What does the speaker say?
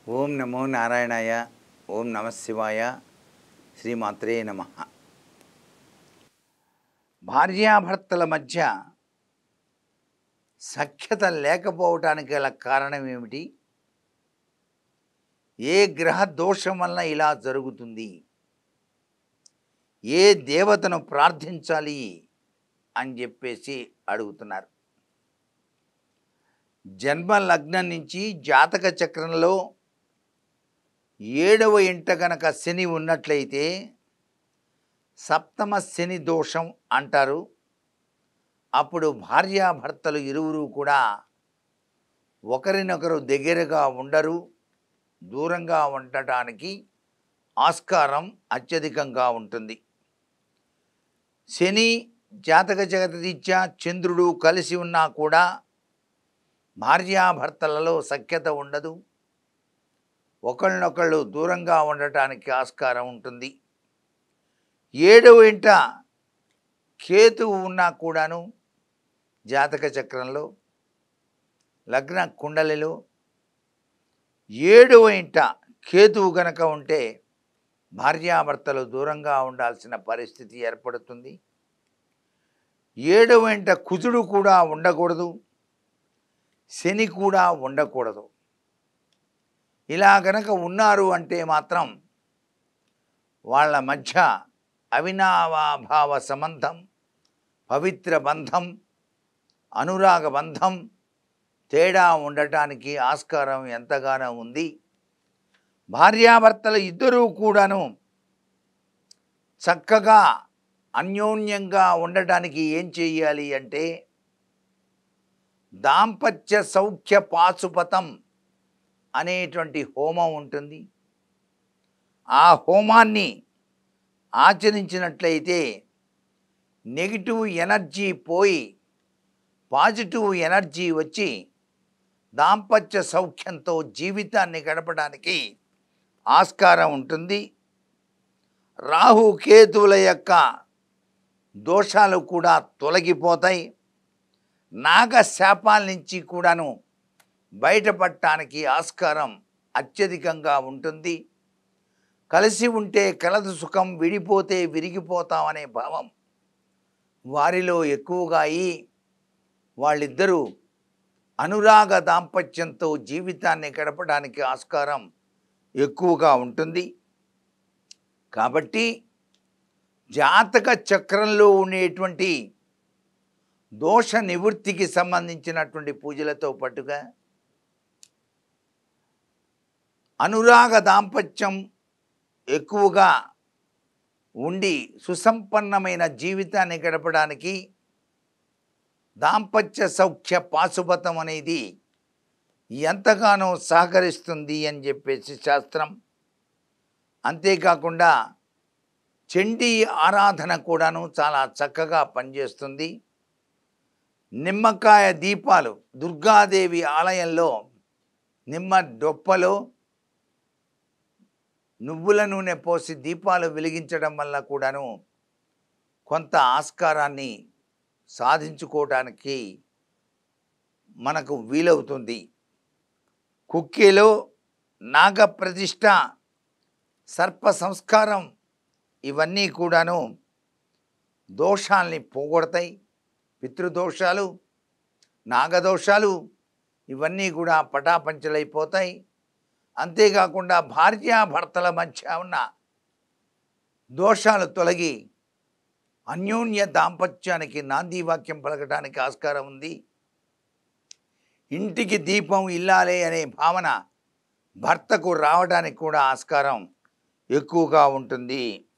ఓం నమో నారాయణాయ. ఓం నమ శివాయ. శ్రీమాత్రే నమ. భార్యాభర్తల మధ్య సఖ్యత లేకపోవటానికి గల కారణం ఏమిటి? ఏ గ్రహ దోషం వలన ఇలా జరుగుతుంది? ఏ దేవతను ప్రార్థించాలి అని చెప్పేసి అడుగుతున్నారు. జన్మ లగ్నం నుంచి జాతక చక్రంలో 7వ ఇంట గనక శని ఉన్నట్లయితే సప్తమ శని దోషం అంటారు. అప్పుడు భార్యాభర్తలు ఇరువురు కూడా ఒకరినొకరు దగ్గరగా ఉండరు, దూరంగా ఉండటానికి ఆస్కారం అత్యధికంగా ఉంటుంది. శని జాతక జగతరీత్యా చంద్రుడు కలిసి ఉన్నా కూడా భార్యాభర్తలలో సఖ్యత ఉండదు, ఒకళ్ళనొకళ్ళు దూరంగా ఉండటానికి ఆస్కారం ఉంటుంది. 7వ ఇంట కేతువు ఉన్నా కూడాను జాతక చక్రంలో లగ్న కుండలిలో 7వ ఇంట కేతువు గనక ఉంటే భార్యాభర్తలు దూరంగా ఉండాల్సిన పరిస్థితి ఏర్పడుతుంది. 7వ ఇంట కుజుడు కూడా ఉండకూడదు, శని కూడా ఉండకూడదు. ఇలా గనక ఉన్నారు అంటే మాత్రం వాళ్ళ మధ్య అవినాభావ సంబంధం, పవిత్ర బంధం, అనురాగ బంధం తేడా ఉండటానికి ఆస్కారం ఎంతగానో ఉంది. భార్యాభర్తలు ఇద్దరూ కూడాను చక్కగా అన్యోన్యంగా ఉండటానికి ఏం చేయాలి అంటే దాంపత్య సౌఖ్య పాశుపతం అనేటువంటి హోమం ఉంటుంది. ఆ హోమాన్ని ఆచరించినట్లయితే నెగిటివ్ ఎనర్జీ పోయి పాజిటివ్ ఎనర్జీ వచ్చి దాంపత్య సౌఖ్యంతో జీవితాన్ని గడపడానికి ఆస్కారం ఉంటుంది. రాహు కేతువుల యొక్క దోషాలు కూడా తొలగిపోతాయి. నాగశాపాల నుంచి కూడాను బయటపడటానికి ఆస్కారం అత్యధికంగా ఉంటుంది. కలిసి ఉంటే కలదు సుఖం, విడిపోతే విరిగిపోతాం అనే భావం వారిలో ఎక్కువగా అయి వాళ్ళిద్దరూ అనురాగ దాంపత్యంతో జీవితాన్ని గడపడానికి ఆస్కారం ఎక్కువగా ఉంటుంది. కాబట్టి జాతక చక్రంలో ఉండేటువంటి దోష నివృత్తికి సంబంధించినటువంటి పూజలతో పాటుగా అనురాగ దాంపత్యం ఎక్కువగా ఉండి సుసంపన్నమైన జీవితాన్ని గడపడానికి దాంపత్య సౌఖ్య పాశుపతం అనేది ఎంతగానో సహకరిస్తుంది అని చెప్పేసి శాస్త్రం. అంతేకాకుండా చండీ ఆరాధన కూడాను చాలా చక్కగా పనిచేస్తుంది. నిమ్మకాయ దీపాలు దుర్గాదేవి ఆలయంలో నిమ్మ డొప్పలో నువ్వుల నూనె పోసి దీపాలు వెలిగించడం వల్ల కూడాను కొంత ఆస్కారాన్ని సాధించుకోవడానికి మనకు వీలవుతుంది. కుక్కేలో నాగప్రతిష్ఠ, సర్ప సంస్కారం ఇవన్నీ కూడాను దోషాల్ని పోగొడతాయి. పితృదోషాలు, నాగదోషాలు ఇవన్నీ కూడా పటాపంచలైపోతాయి. అంతేకాకుండా భార్యాభర్తల మధ్య ఉన్న దోషాలు తొలగి అన్యోన్య దాంపత్యానికి నాంది వాక్యం పలకటానికి ఆస్కారం ఉంది. ఇంటికి దీపం ఇల్లాలే అనే భావన భర్తకు రావడానికి కూడా ఆస్కారం ఎక్కువగా ఉంటుంది.